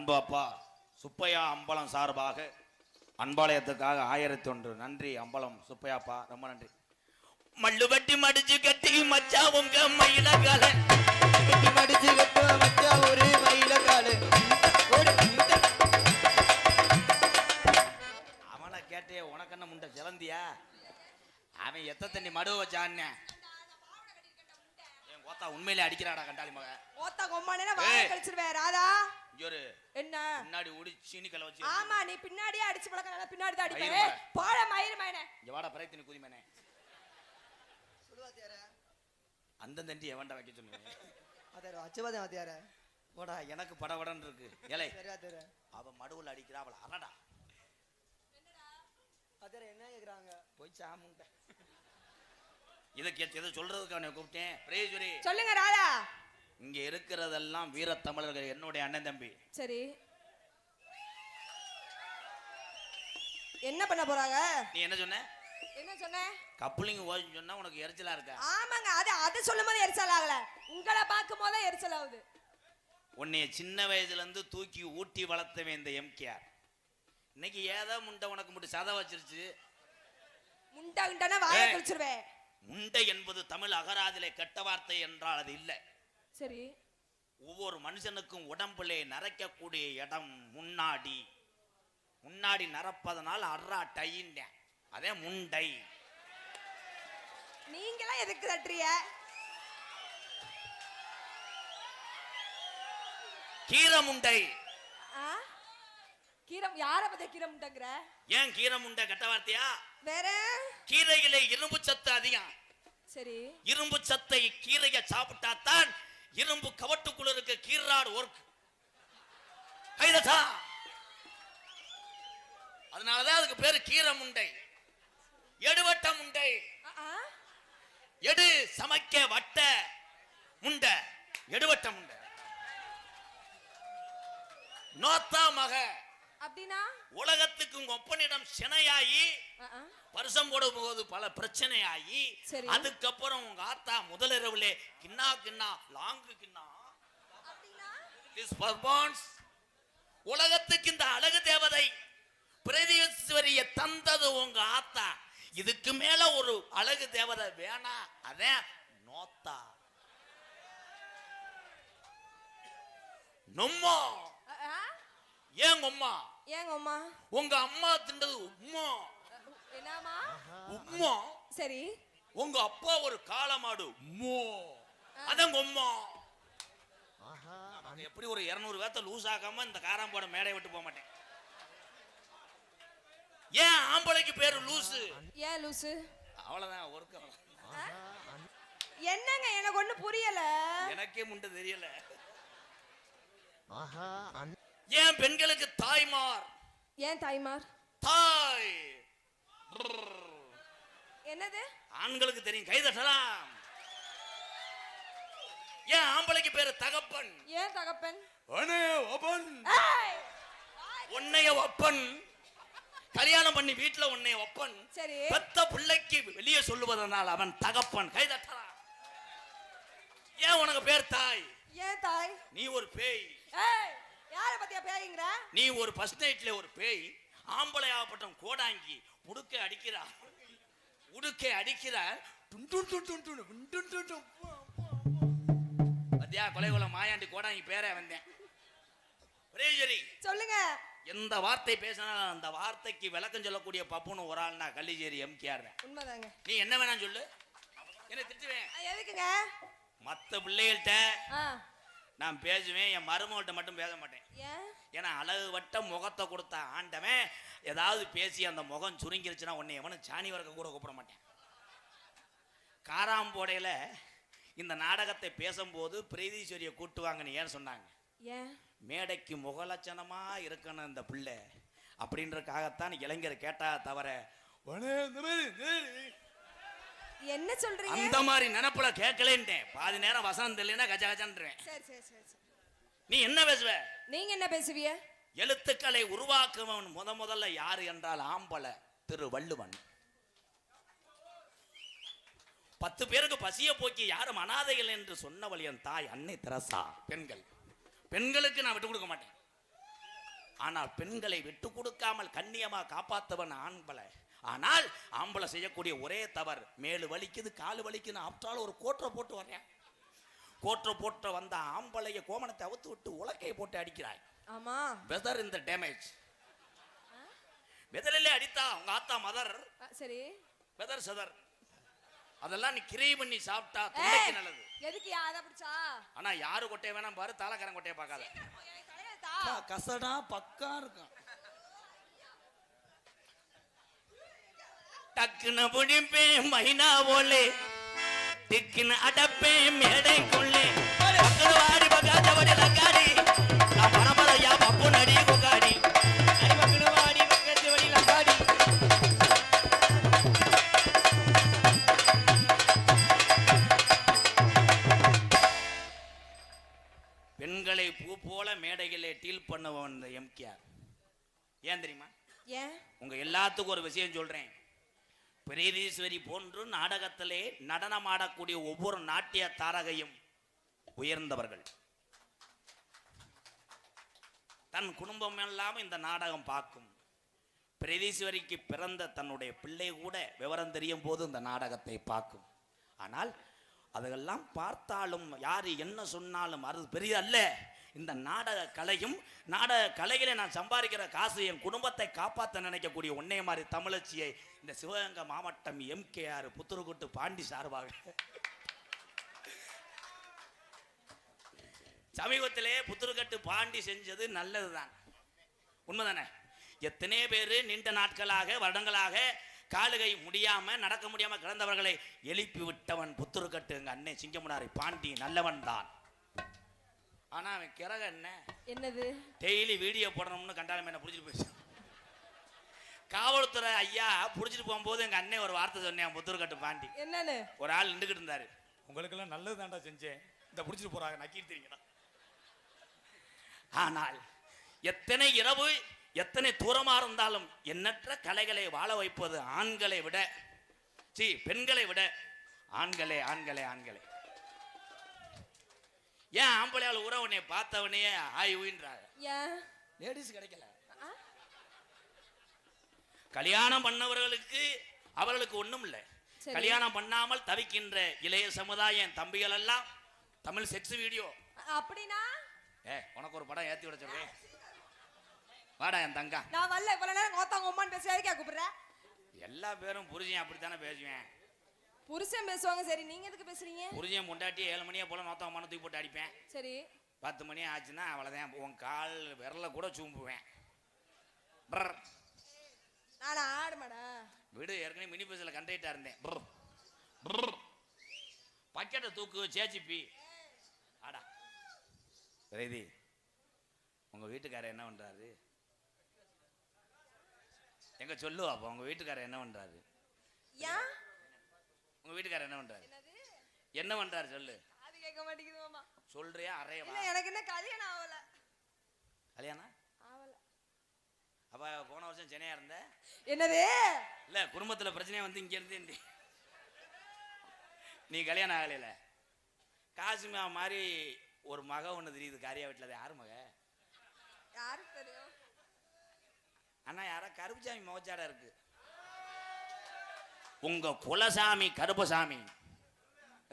அன்பு அப்பா சுப்பையா அம்பலம் சார்பாக அன்பாலயத்துக்காக 1001 நன்றி. அம்பலம் சுப்பையாப்பா ரொம்ப நன்றி. மல்லு வட்டி மடிச்சு கட்டி மச்சா உங்க மயிலகால மடிச்சு கட்டுவ மச்சா ஒரு மயிலகால. அவனை கேட்டே உனக்கு என்ன முண்டை சிலந்தியா? அவன் எத்த தண்ணி மடுவ வச்சான்னு என் கோத்தா உண்மையிலே அடிக்கிறாடா கண்டாளி மக. ஓத்தா கொம்மானே வாயை கழிச்சிருவே ராதா. ஜோரு என்ன பின்னாடி ஓடி சீனி கல வச்சு. ஆமா நீ பின்னாடியே அடிச்சு பழக்கறத பின்னாடி தான் அடிப்பே. போட மயிர் மயனே. இங்க வாடா பரைத்தினி குதிமேனே. சொல்லுவாத்தியாரே. அந்த தண்டி எவன்டா வைக்க சொன்னீங்க? அதேரோ அச்சவாதே வாத்தியாரே. போடா எனக்கு படபடன்னு இருக்கு. ஏலே சரி வாத்தியாரே. அவ மடுவுல அடிக்கிறா அவள அரடா. என்னடா? வாத்தியாரே என்ன கேக்குறாங்க? போய் சாமுண்ட. இத சொல்றதுக்கு அவனை கூப்பிட்டேன். பிரேஜுரி சொல்லுங்க ராதா. இங்க இருக்கிறதெல்லாம் வீர தமிழர்கள் என்னுடைய அண்ணன் தம்பி. சரி என்ன பண்ண போறாங்க? நீ என்ன சொன்ன? என்ன சொன்ன? கப்ளிங் ஓய் சொன்னா உனக்கு எரிச்சலா இருக்கா? ஆமாங்க அது சொல்லும்போது எரிச்சல் ஆகல. உங்களை பார்க்கும்போது எரிச்சல் ஆகுது. உன்னைய சின்ன வயசுல இருந்து தூக்கி ஊட்டி வளர்த்தவன் இந்த எம்கேஆர். இன்னைக்கு ஏதோ முண்டை உனக்கு முடி சத வச்சிருச்சு. முண்டா வாயை கழிச்சிருவே. முண்டை என்பது தமிழ் அகராதிலே கெட்ட வார்த்தை என்றால் அது இல்லை. சரி ஒவ்வொரு மனுஷனுக்கும் உடம்புலே நரைக்கக்கூடிய இடம் முன்னாடி முன்னாடி நரப்பதனால் அர்ரா டையின்ன அதே முண்டை. நீங்களாம் எதுக்கு தட்டுறிய? கீரை முண்டை. கீரம் யார பத்தி கீரை முண்டைங்கற? ஏன் கீரை முண்டை கெட்ட வார்த்தையா? வேற கீரையிலே இரும்பு சத்து அதிகம். சரி இரும்பு சத்தை கீரையை சாப்பிட்டா தான் இரும்பு கவட்டுக்குள்ள இருக்க கீராடு ஒர்க். அதனாலதான் அதுக்கு பேரு கீரை முண்டை. எடுவட்ட முண்டை. எடு சமைக்க வட்ட முண்டை எடுவட்ட முண்டை. நோத்தா மக அப்படினா உலகத்துக்கு ஒப்பனிடம் சினையாயி வருஷம் போட போது பல பிரச்சனையாகி அதுக்கப்புறம் உங்க ஆத்தா முதலிரவுலே கிண்ணா கிண்ணா லாங்கு கிண்ணா உலகத்துக்கு இந்த அழகு தேவதை பிரதீஸ்வரிய தந்தது உங்க ஆத்தா. இதுக்கு மேல ஒரு அழகு தேவதை வேணா அதே நோத்தா நொம்மா. ஏங்கம்மா ஏங்கம்மா உங்க அம்மா திண்டது உம்மா. என்னம்மா உம்மா? சரி உங்க அப்பா ஒரு காளமாடு உம்மோ அதங்க உம்மா. எப்படி ஒரு 200 பேத்த லூஸ் ஆகாம இந்த காராம்போட மேடை விட்டு போக மாட்டேன். ஏன் ஆம்பளைக்கு பேரு லூசு? ஏன் லூசு? அவ்வளவுதான் ஒர்க். என்னங்க எனக்கு ஒண்ணு புரியல. எனக்கே முண்டை தெரியல. ஏன் பெண்களுக்கு தாய்மார்? ஏன் தாய்மார்? தாய் என்னது? ஆண்களுக்கு தெரியும் கை தட்டலாம். ஏன் ஆம்பளைக்கு பேரு தகப்பன்? ஏன் தகப்பன்? உன்னைய ஒப்பன் கல்யாணம் பண்ணி வீட்டுல உன்னைய ஒப்பன். சரி பெத்த பிள்ளைக்கு வெளியே சொல்லுவதனால் அவன் தகப்பன். கை தட்டலாம். ஏன் உனக்கு பேர் தாய்? ஏன் தாய்? நீ ஒரு பேய். யார பத்தியா பேய்ங்கற? நீ ஒரு ஃபர்ஸ்ட் நைட்ல ஒரு பேய். ஆம்பளை ஆகப்பட்டம் கோடாங்கி உடுக்கை அடிக்கிறா உடுக்கை அடிக்கிற பத்தியா கொலைகுல மாயாண்டி கோடாங்கி பேரே வந்தேன். சொல்லுங்க. எந்த வார்த்தை பேசினாலும் அந்த வார்த்தைக்கு விளக்கம் சொல்லக்கூடிய பப்புன்னு ஒரு ஆள்னா கள்ளிச்சேரி எம்கேஆர். உண்மைதாங்க. நீ என்ன வேணாம் சொல்லு, என்ன திட்டுவேன். எதுக்குங்க? மத்த பிள்ளைகள்கிட்ட நான் பேசுவேன், என் மருமகள்கிட்ட மட்டும் பேச மாட்டேன். ஏன்னா அழகு வட்ட முகத்தை கொடுத்த ஆண்டவன் ஏதாவது பேசி அந்த முகம் சுருங்கிருச்சுன்னா உன்னை எவனும் சாணி வரைக்க கூட கூப்பிட மாட்டேன். காராம்போடையில இந்த நாடகத்தை பேசும்போது பிரீதீஸ்வரியை கூட்டுவாங்கன்னு ஏன் சொன்னாங்க? மேடைக்கு முகலட்சணமா இருக்கணும் இந்த பிள்ளை அப்படின்றதுக்காகத்தான் இளைஞர் கேட்டா தவிர என்ன சொல்றீங்க? அந்த மாதிரி நினைப்புல கேட்கலேன்ட்டேன். பாதி நேரம் வசனம் தெரியலனா கஜ கஜன்றேன். சரி. நீ என்ன பேசுவ? நீங்க என்ன பேசுவீங்க? எழுத்துக்களை உருவாக்குவன் முதல்ல யாரு என்றால் ஆம்பளை திருவள்ளுவன். 10 பேருக்கு பசிய போக்கி யாரும் அனாதைகள் என்று சொன்னவள் என் தாய் அன்னை தெரசா. பெண்களுக்கு நான் விட்டு கொடுக்க மாட்டேன். ஆனால் பெண்களை விட்டு கொடுக்காமல் கண்ணியமா காப்பாத்தவன் ஆண்பலை. ஆனால் ஆம்பளை செய்யக்கூடிய ஒரே தவறு, மேலு வலிக்குது காலு வலிக்குது ஆப்டால ஒரு கோட்டை போட்டு வரேன். கோட்டை போட்டு வந்த ஆம்பளைய கோமணத்தை அவுத்து விட்டு உலக்கையை போட்டு அடிக்கிறாய். ஆமா, வெதர் இந்த டேமேஜ். வெதரிலே அடித்தா உங்க ஆத்தா மதர். சரி, வெதர் சதர் அதெல்லாம் நீ கிரே பண்ணி சாப்பிட்டா தொண்டைக்கு நல்லது. எதுக்கு அத பிடிச்சா? ஆனா யாரு கொட்டைய வேணாம் பாரு, தாளக்காரன் கொட்டைய பார்க்காத. கசடா பக்கா இருக்கும். டக்குன்னு புடிப்பேன் மைனா போலே, திக்குன்னு அடப்பேன் மேடைக்குள்ளே. வாடி பகாதவடி லங்காடி, நான் பரம்பரையா பப்பு நடி குகாடி. வாடி பக்கத்தவடி லங்காடி. பெண்களை பூ போல மேடைகளே டீல் பண்ணுவன் இந்த எம்கேஆர். ஏன் தெரியுமா? ஏன்? உங்க எல்லாத்துக்கும் ஒரு விஷயம் சொல்றேன். பிரீதீஸ்வரி போன்று நாடகத்திலே நடனமாடக்கூடிய ஒவ்வொரு நாட்டிய தாரகையும் உயர்ந்தவர்கள். தன் குடும்பம் எல்லாம் இந்த நாடகம் பார்க்கும். பிரீதீஸ்வரிக்கு பிறந்த தன்னுடைய பிள்ளை கூட விவரம் தெரியும் போது இந்த நாடகத்தை பார்க்கும். ஆனால் அதெல்லாம் பார்த்தாலும் யாரு என்ன சொன்னாலும் அது பெரிய அல்ல. இந்த நாடக கலையும் நாடக கலையில நான் சம்பாதிக்கிற காசு என் குடும்பத்தை காப்பாற்ற நினைக்கக்கூடிய ஒன்னே மாதிரி தமிழச்சியை இந்த சிவகங்கை மாவட்டம் எம்கேஆர் புத்துருக்குட்டு பாண்டி சார்பாக சமீபத்திலே புத்துருக்கட்டு பாண்டி செஞ்சது நல்லதுதான், உண்மைதானே? எத்தனை பேரு நீண்ட நாட்களாக வருடங்களாக காலுகை முடியாம நடக்க முடியாம கிடந்தவர்களை எழுப்பி விட்டவன் புத்துருக்கட்டு எங்க அண்ணன் சிங்கமுனாரி பாண்டி நல்லவன் தான். ஆனா அவன் கிறக என்ன என்னது? டெய்லி வீடியோ போடணும்னு கண்டாலும் என்ன புடிச்சிட்டு போயிடுச்சு. காவல்துறை ஐயா புடிச்சிட்டு போகும்போது எங்க அண்ணன் ஒரு வார்த்தை சொன்னேன் புத்துருக்கட்டு பாண்டி. என்னன்னு? ஒரு ஆள் நின்றுகிட்டு இருந்தாரு. உங்களுக்கு எல்லாம் நல்லது தாண்டா செஞ்சேன், இந்த புடிச்சிட்டு போறாங்க நக்கிட்டு தெரியுங்களா. ஆனால் எத்தனை இரவு எத்தனை தூரமா இருந்தாலும் எண்ணற்ற கலைகளை வாழ வைப்பது ஆண்களை விட பெண்களை விட ஆண்களே ஆண்களே ஆண்களே. ஏன் ஆம்பளையால் உறவுனே பார்த்தவனே ஆய் ஊயின்றாங்க. லேடிஸ் கிடைக்கல. கல்யாணம் பண்ணவர்களுக்கு அவர்களுக்கு ஒண்ணும் இல்லை. கல்யாணம் பண்ணாமல் தவிக்கின்ற இளைய சமுதாயம் தம்பிகள் எல்லாம் தமிழ் செக்ஸ் வீடியோ. அப்படினா உனக்கு ஒரு படம் ஏத்தி விட சொல்றேன், வாடா என் தங்கா. நான் வரல, இவ்வளவு நேரம் கோத்தாங்க உம்மான்னு பேசுறதுக்கே கூப்பிடுற. எல்லா பேரும் புருஷன் அப்படித்தானே பேசுவேன். புருஷன் பேசுவாங்க, சரி நீங்க எதுக்கு பேசுறீங்க? புருஷன் முண்டாட்டி 7 மணியே போல நோத்தமான தூக்கி போட்டு அடிப்பேன். சரி 10 மணி ஆச்சுன்னா அவ்வளவுதான், உன் கால் விரல கூட சூம்புவேன். நான் ஆட மாடா வீடு ஏற்கனவே மினி பஸ்ல கண்டக்டா இருந்தேன். பக்கெட்டை தூக்கு சேச்சிப்பி ஆடா. பிரீதி, உங்க வீட்டுக்காரர் என்ன பண்றாரு? எங்க சொல்லுவா அப்ப உங்க வீட்டுக்காரர் என்ன பண்றாரு? உங்க வீட்டுக்காரர் என்ன பண்றாரு? என்ன பண்றாரு சொல்லு. அது கேட்க மாட்டேங்குது மாமா. சொல்றியா அறையவா? இல்ல எனக்கு என்ன கல்யாணம் ஆவல. கல்யாணம் ஆவல? அப்ப போன வருஷம் சென்னையா இருந்த? என்னது? இல்ல குடும்பத்துல பிரச்சனையா வந்து இங்க இருந்து நீ கல்யாணம் ஆகல. காசிமா மாதிரி ஒரு மக ஒண்ணு தெரியுது காரியா வீட்டுல. யாரு மக? யாருக்கு தெரியும்? அண்ணா யாரா கருப்புசாமி மோச்சாடா இருக்கு. உங்க குலசாமி கருப்பசாமி.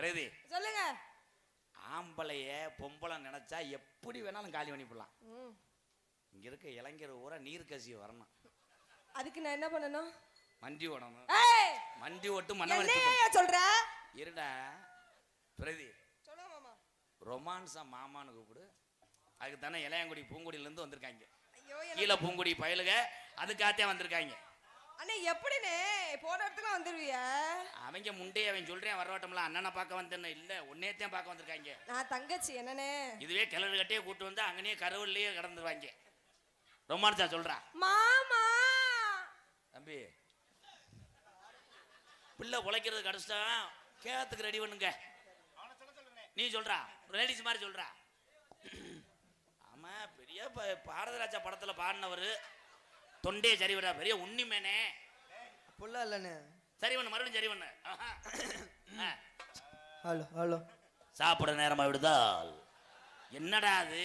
ரெடி சொல்லுங்க. ஆம்பளைய பொம்பளை நினைச்சா எப்படி வேணாலும் காலி பண்ணி போடலாம். இங்க இருக்க இளைஞர் ஊரா நீர் கசி வரணும். அதுக்கு நான் என்ன பண்ணணும்? மண்டி ஓடணும். மண்டி ஓட்டு மண்ண சொல்ற இருடா. பிரதி சொல்லுங்க மாமா. ரொமான்ஸா மாமான்னு கூப்பிடு. அதுக்கு தானே இளையங்குடி பூங்குடியில இருந்து வந்திருக்காங்க. கீழே பூங்குடி பயலுக அதுக்காகத்தான் வந்திருக்காங்க. அண்ணே எப்படினே போன இடத்துக்கு வந்துருவிய? அவங்க முண்டே அவன் சொல்றேன் வரவட்டம்ல அண்ணனை பார்க்க வந்தேன்னு இல்ல உன்னையத்தான் பார்க்க வந்திருக்காங்க. நான் தங்கச்சி என்னனே. இதுவே கிளறு கட்டியே கூட்டு வந்து அங்கனே கருவிலேயே கடந்துருவாங்க. ரொமான்ஸா சொல்றா மாமா. தம்பி பிள்ளை உழைக்கிறது கஷ்டம், கேத்துக்கு ரெடி பண்ணுங்க. நீ சொல்றா லேடிஸ் மாதிரி சொல்றா. ஆமா பெரிய பாரதராஜா படத்துல பாடினவர் தொண்டே சரி விடா பெரிய உண்ணிமேனே. புள்ள இல்லனே. சரி பண்ணு மறுபடியும் சரி பண்ணு. ஹலோ ஹலோ சாப்பிட நேரமா விடுதால். என்னடா அது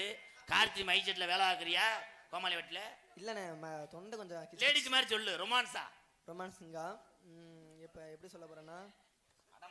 கார்த்தி மைச்செட்ல வேலை ஆக்குறியா? கோமாளி வெட்டில இல்லண்ணே தொண்டை கொஞ்சம் லேடிஸ் மாதிரி சொல்லு ரொமான்ஸா ரொமான்ஸுங்கா இப்போ எப்படி சொல்ல போறேன்னா